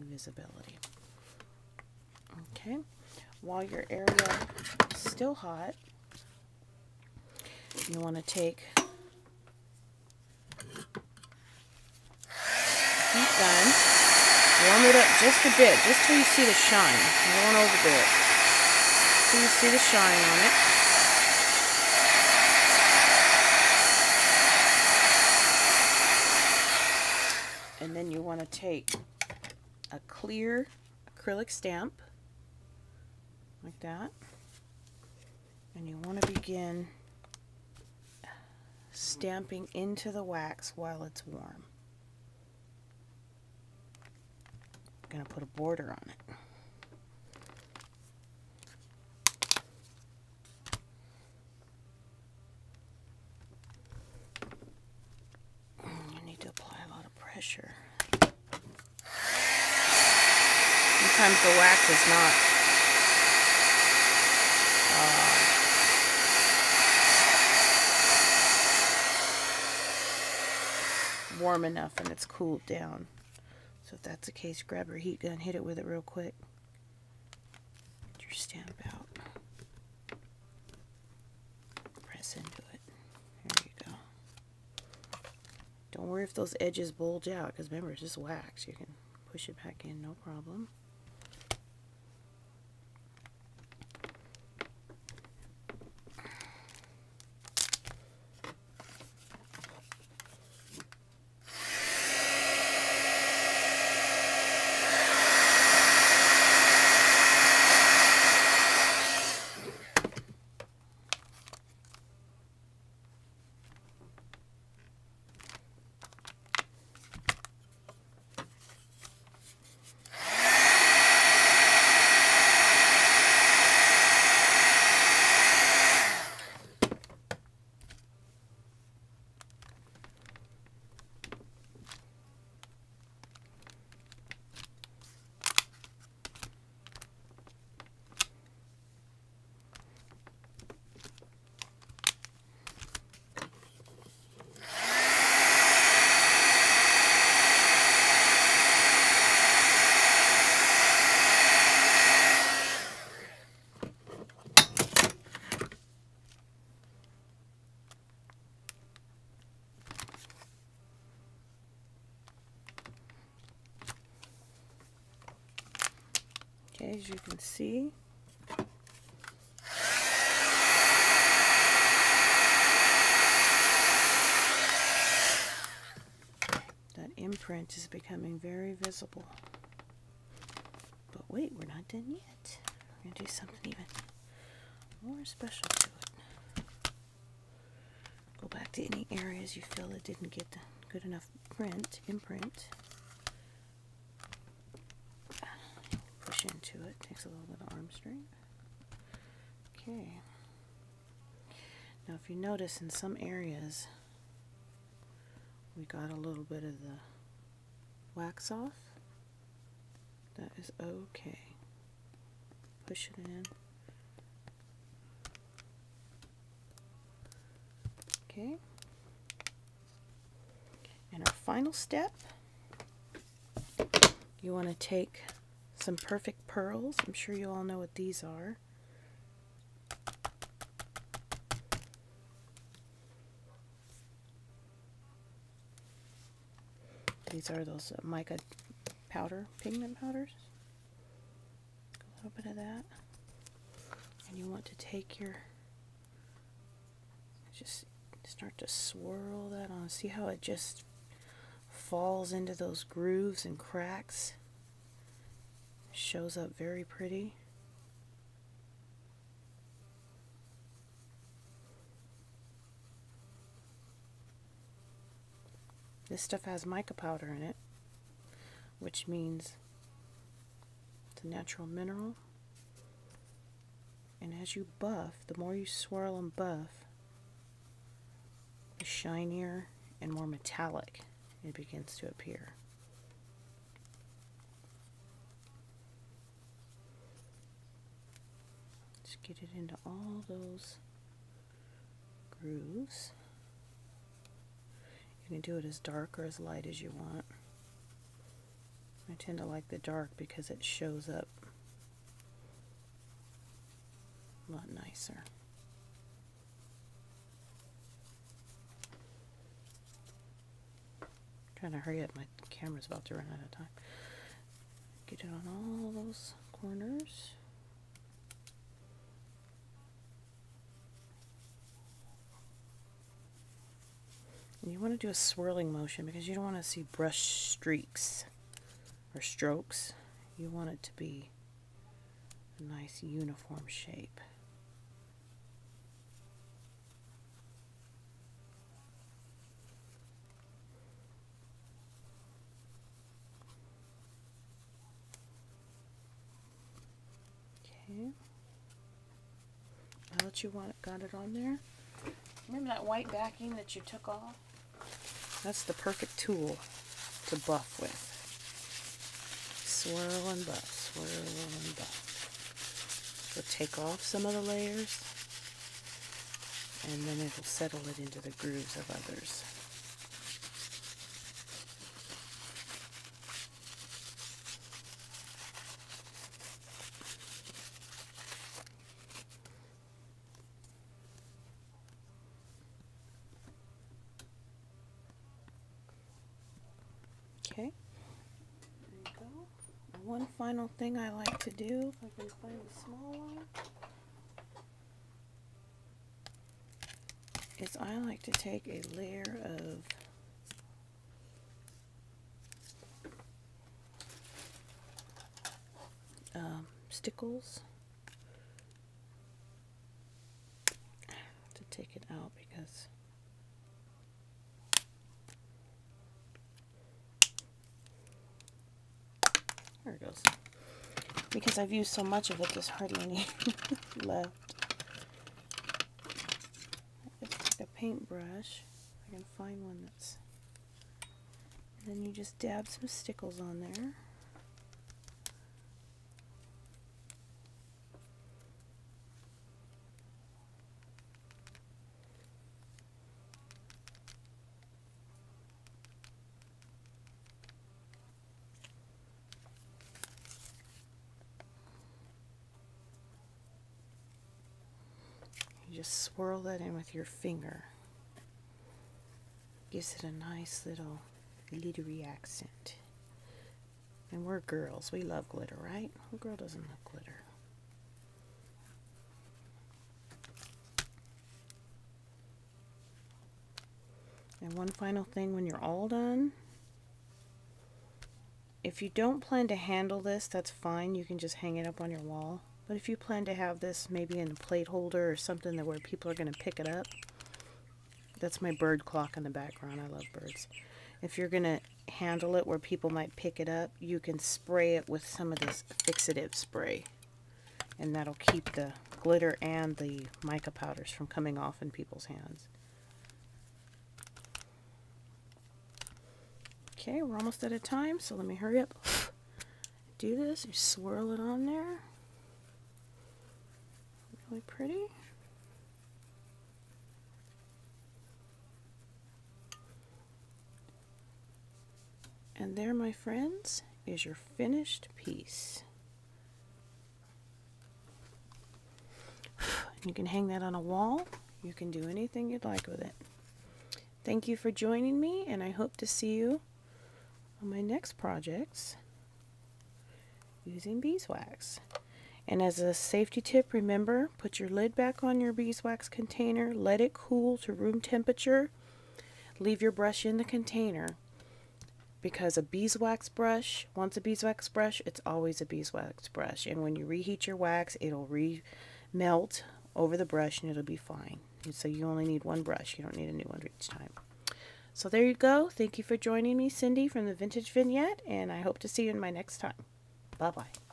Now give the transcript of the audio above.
visibility. Okay, while your area is still hot, you want to take heat gun, warm it up just a bit, just till you see the shine. You don't want to overdo it. Till you see the shine on it. And then you want to take a clear acrylic stamp, like that, and you want to begin stamping into the wax while it's warm. I'm going to put a border on it. You need to apply a lot of pressure. Sometimes the wax is not warm enough and it's cooled down. So if that's the case, grab your heat gun, hit it with it real quick. Get your stamp out. Press into it. There you go. Don't worry if those edges bulge out, because remember, it's just wax. You can push it back in, no problem. Okay, as you can see, that imprint is becoming very visible. But wait, we're not done yet. We're going to do something even more special to it. Go back to any areas you feel it didn't get the good enough imprint. Push into it. Takes a little bit of arm strength. Okay. Now if you notice in some areas we got a little bit of the wax off, that is okay. Push it in. Okay. And our final step, you want to take some perfect pearls. I'm sure you all know what these are. These are those mica powder, pigment powders. A little bit of that. And you want to take your, just start to swirl that on. See how it just falls into those grooves and cracks? Shows up very pretty. This stuff has mica powder in it, which means it's a natural mineral. And as you buff, the more you swirl and buff, the shinier and more metallic it begins to appear. Just get it into all those grooves. You can do it as dark or as light as you want. I tend to like the dark because it shows up a lot nicer. Trying to hurry up, my camera's about to run out of time. Get it on all those corners. And you want to do a swirling motion because you don't want to see brush streaks or strokes. You want it to be a nice uniform shape. Okay. Now that you got it on there, remember that white backing that you took off? That's the perfect tool to buff with. Swirl and buff, swirl and buff. So take off some of the layers, and then it'll settle it into the grooves of others. Okay, there you go. One final thing I like to do, if I can find a small one, is I like to take a layer of stickles to take it out because there it goes. Because I've used so much of it, there's hardly any left. Just take a paintbrush. I can find one that's. And then you just dab some stickles on there. You just swirl that in with your finger. Gives it a nice little glittery accent. And we're girls. We love glitter, right? Who girl doesn't love glitter? And one final thing when you're all done. If you don't plan to handle this, that's fine. You can just hang it up on your wall. But if you plan to have this maybe in a plate holder or something that where people are going to pick it up, that's my bird clock in the background. I love birds. If you're going to handle it where people might pick it up, you can spray it with some of this fixative spray. And that'll keep the glitter and the mica powders from coming off in people's hands. Okay, we're almost out of time, so let me hurry up. Do this, you swirl it on there. Really pretty. And there, my friends, is your finished piece. You can hang that on a wall. You can do anything you'd like with it. Thank you for joining me, and I hope to see you on my next projects using beeswax. And as a safety tip, remember, put your lid back on your beeswax container, let it cool to room temperature, leave your brush in the container. Because a beeswax brush, once a beeswax brush, it's always a beeswax brush. And when you reheat your wax, it'll melt over the brush and it'll be fine. And so you only need one brush. You don't need a new one each time. So there you go. Thank you for joining me, Cindy from the Vintage Vignette, and I hope to see you in my next time. Bye-bye.